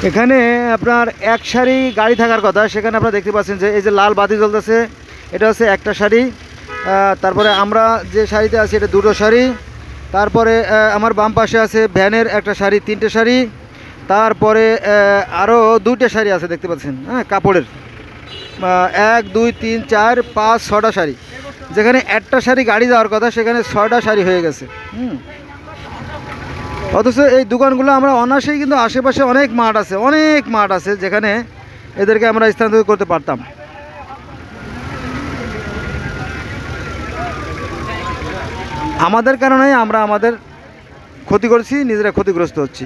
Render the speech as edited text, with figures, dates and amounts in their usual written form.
এখানে আপনার এক সারি গাড়ি থাকার কথা, সেখানে আপনারা দেখতে পাচ্ছেন যে এই যে লাল বাতি জ্বলতেছে, এটা হচ্ছে একটা সারি। তারপরে আমরা যে সারিতে আছি এটা দুটো সারি। তারপরে আমার বাম পাশে আছে ভ্যানের একটা সারি, তিনটে সারি। তারপরে আরও দুইটা সারি আছে দেখতে পাচ্ছেন, হ্যাঁ, কাপড়ের। 1 2 3 4 5 6টা সারি। যেখানে একটা সারি গাড়ি যাওয়ার কথা সেখানে 6টা সারি হয়ে গেছে। অথচ এই দোকানগুলো আমরা অনায়াসেই, কিন্তু আশেপাশে অনেক মাঠ আছে যেখানে এদেরকে আমরা স্থানান্তরিত করতে পারতাম। আমাদের কারণেই আমরা আমাদের ক্ষতি করছি, নিজেরা ক্ষতিগ্রস্ত হচ্ছি।